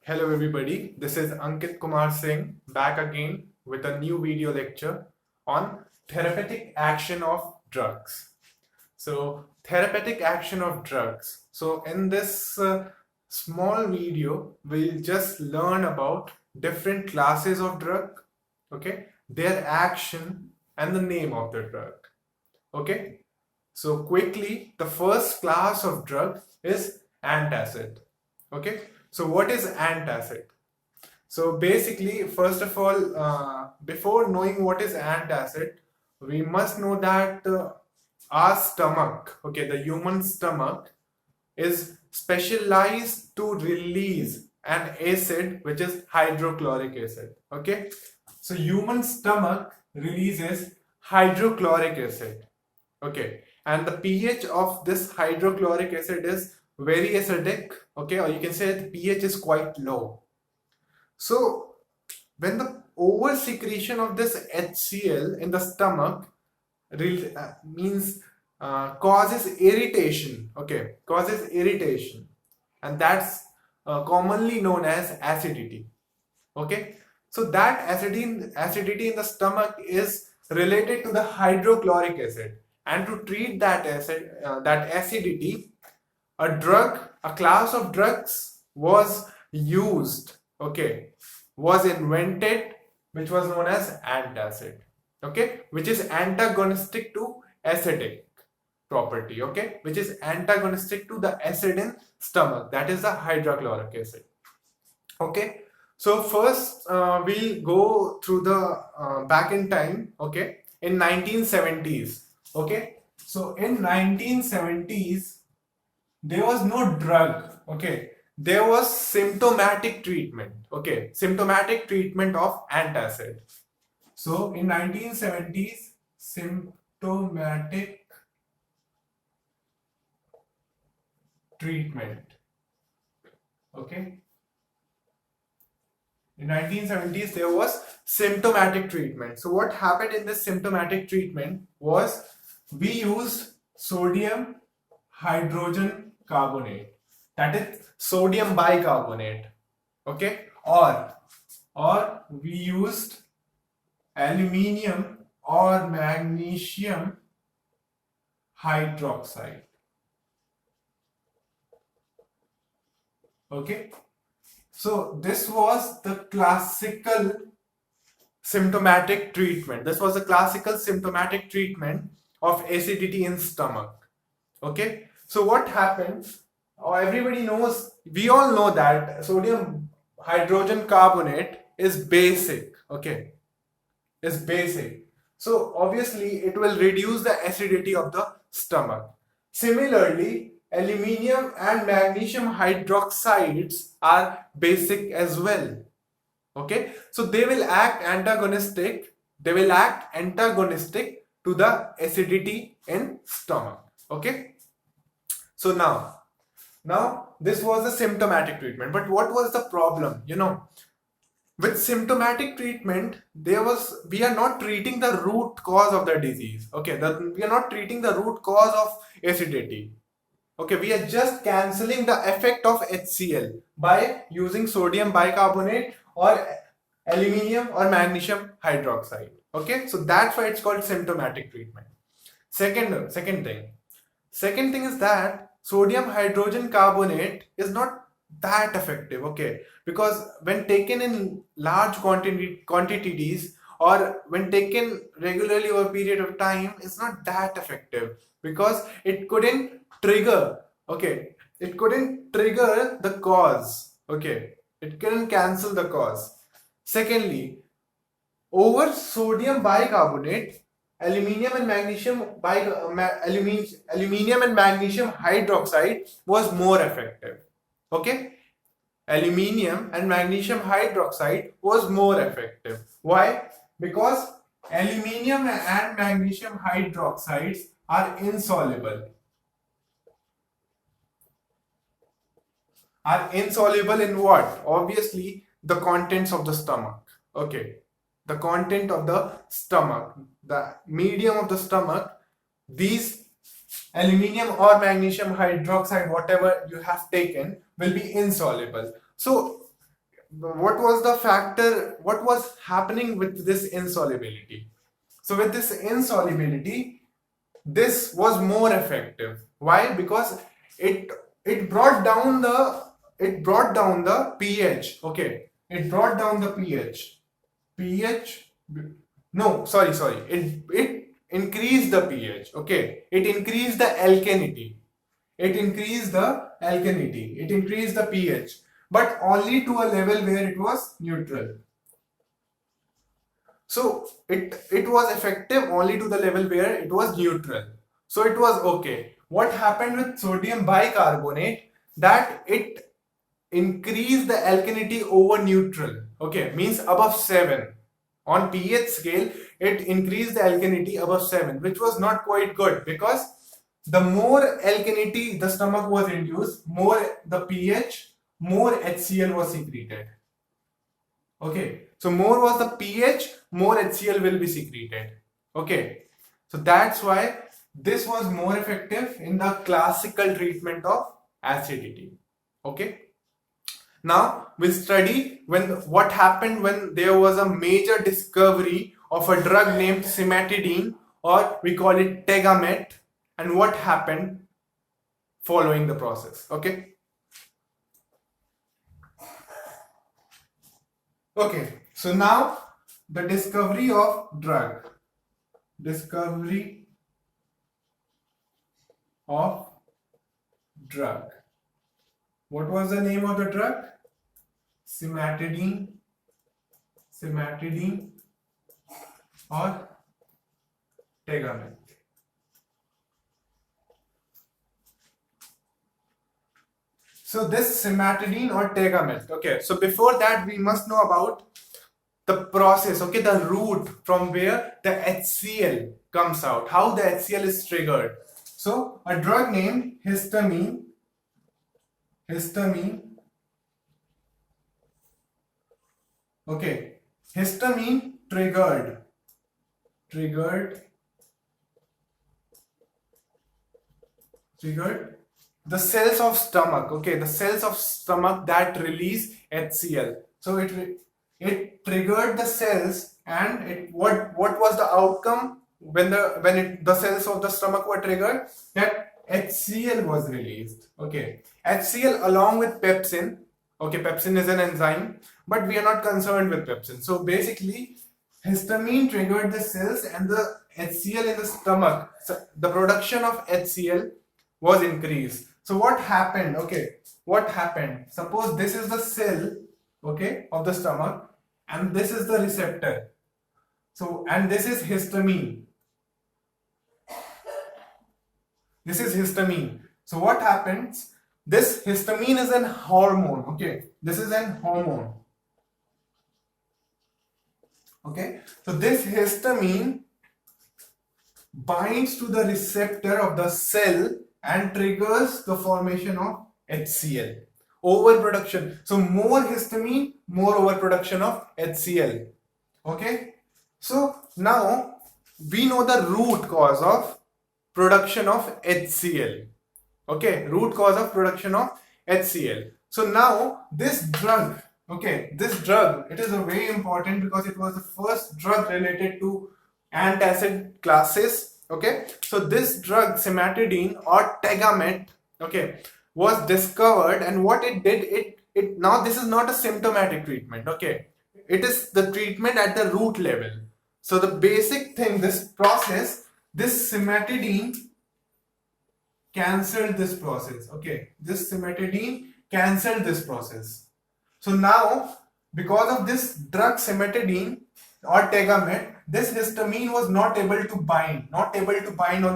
Hello everybody, this is Ankit Kumar Singh back again with a new video lecture on therapeutic action of drugs. So therapeutic action of drugs. So in this small video, we'll just learn about different classes of drug, okay, their action and the name of the drug, okay. So quickly, the first class of drug is antacid. Okay. So what is antacid? So basically, first of all, before knowing what is antacid, we must know that our stomach, okay, the human stomach is specialized to release an acid which is hydrochloric acid. Okay. So human stomach releases hydrochloric acid. Okay, and the pH of this hydrochloric acid is very acidic, okay, or you can say the pH is quite low. So when the over secretion of this HCl in the stomach means causes irritation, okay, causes irritation, and that's commonly known as acidity. Okay, so that acidity in the stomach is related to the hydrochloric acid, and to treat that acidity, a class of drugs was used, okay, was invented, which was known as antacid, okay, which is antagonistic to acidic property, okay, which is antagonistic to the acid in stomach, that is the hydrochloric acid. Okay, so first we'll go through the back in time, okay, in 1970s. Okay, so in 1970s there was no drug, okay, there was symptomatic treatment, okay, symptomatic treatment of antacid. So in 1970s, symptomatic treatment, okay, in 1970s there was symptomatic treatment. So what happened in this symptomatic treatment was we used sodium hydrogen carbonate, that is sodium bicarbonate, okay, or we used aluminium or magnesium hydroxide. Okay, so this was the classical symptomatic treatment. This was the classical symptomatic treatment of acidity in stomach. Okay, so what happens? Everybody knows, we all know that sodium hydrogen carbonate is basic. Okay, is basic. So obviously it will reduce the acidity of the stomach. Similarly, aluminium and magnesium hydroxides are basic as well. Okay, so they will act antagonistic to the acidity in stomach. Okay, so now this was the symptomatic treatment, but what was the problem? With symptomatic treatment, we are not treating the root cause of the disease. Okay, we are not treating the root cause of acidity. Okay, we are just cancelling the effect of HCl by using sodium bicarbonate or aluminium or magnesium hydroxide. Okay, so that's why it's called symptomatic treatment. Second thing is that sodium hydrogen carbonate is not that effective, okay, because when taken in large quantities or when taken regularly over a period of time, it's not that effective because it couldn't trigger, okay, it couldn't trigger the cause, okay, it couldn't cancel the cause. Secondly, over sodium bicarbonate, aluminium and magnesium hydroxide was more effective. Okay, aluminium and magnesium hydroxide was more effective. Why? Because aluminium and magnesium hydroxides are insoluble. Are insoluble in what? Obviously, the contents of the stomach. Okay, the content of the stomach, the medium of the stomach, these aluminium or magnesium hydroxide, whatever you have taken, will be insoluble. So what was the factor, what was happening with this insolubility? So with this insolubility, this was more effective. Why? Because it it brought down the pH. Okay, it brought down the pH. No, sorry. It increased the pH. Okay, it increased the alkalinity. It increased the pH, but only to a level where it was neutral. So it was effective only to the level where it was neutral. So it was okay. What happened with sodium bicarbonate? That it increased the alkalinity over neutral. Okay, means above 7. On pH scale, it increased the alkalinity above 7, which was not quite good, because the more alkalinity the stomach was induced, more the pH, more HCl was secreted. Okay, so more was the pH, more HCl will be secreted. Okay, so that's why this was more effective in the classical treatment of acidity. Okay, now we'll study what happened when there was a major discovery of a drug named cimetidine, or we call it Tegamet, and what happened following the process. Okay. Okay, so now the discovery of drug. Discovery of drug. What was the name of the drug? Cimetidine or Tegamet. So this cimetidine or Tegamet. Okay, so before that we must know about the process, okay, the route from where the HCl comes out, how the HCl is triggered. So a drug named histamine, okay, histamine triggered the cells of stomach, okay, the cells of stomach that release HCl. So it triggered the cells, and what was the outcome when the cells of the stomach were triggered? That HCl was released. Okay, HCl along with pepsin. Okay, pepsin is an enzyme, but we are not concerned with pepsin. So basically, histamine triggered the cells, and the HCl in the stomach, so the production of HCl was increased. So what happened? Okay, what happened? Suppose this is the cell, okay, of the stomach, and this is the receptor. So, and this is histamine. This is histamine. So what happens? This histamine is an hormone. Okay, this is an hormone. Okay, so this histamine binds to the receptor of the cell and triggers the formation of HCl. Overproduction. So more histamine, more overproduction of HCl. Okay. So now we know the root cause of production of HCl. Okay, root cause of production of HCl. So now this drug, okay, this drug, it is very important because it was the first drug related to antacid classes. Okay, so this drug cimetidine or Tegamet, okay, was discovered, and what it did, it now this is not a symptomatic treatment. Okay, it is the treatment at the root level. So the basic thing, this process, this cimetidine cancelled this process. Okay, this cimetidine cancelled this process. So now, because of this drug cimetidine or Tegamet, this histamine was not able to bind on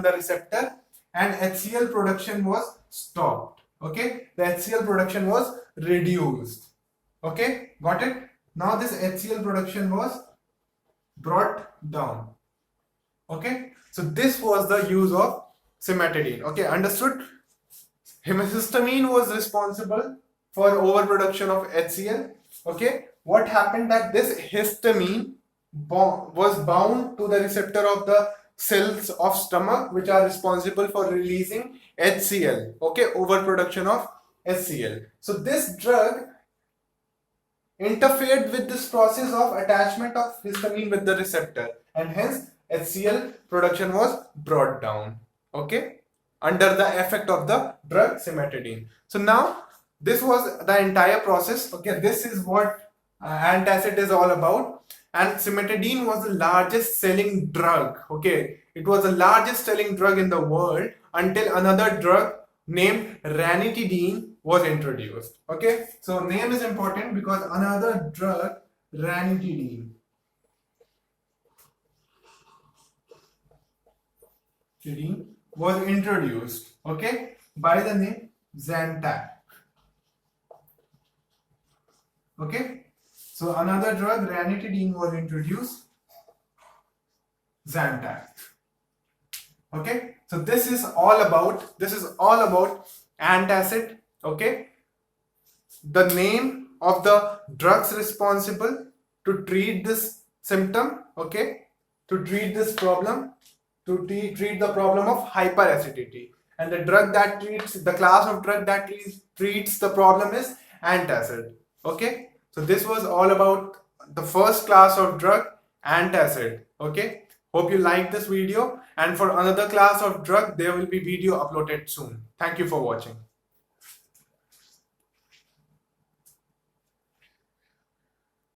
the receptor, and HCl production was stopped. Okay, the HCl production was reduced. Okay, got it? Now this HCl production was brought down. Okay, so this was the use of cimetidine. Okay, understood? Histamine was responsible for overproduction of HCl. Okay, what happened that this histamine was bound to the receptor of the cells of stomach, which are responsible for releasing HCl. Okay, overproduction of HCl. So this drug interfered with this process of attachment of histamine with the receptor, and hence HCl production was brought down, okay, under the effect of the drug cimetidine. So now this was the entire process, okay. This is what antacid is all about, and cimetidine was the largest selling drug, okay. It was the largest selling drug in the world until another drug named ranitidine was introduced, okay. So name is important because another drug, ranitidine, was introduced, okay, by the name Zantac, okay. So another drug, ranitidine, was introduced, Zantac, okay. So this is all about antacid, okay. The name of the drugs responsible to treat this symptom, okay, to treat this problem, to treat the problem of hyperacidity, and the drug that treats, the class of drug that treats the problem is antacid, okay. So this was all about the first class of drug, antacid, okay. Hope you liked this video, and for another class of drug there will be video uploaded soon. Thank you for watching.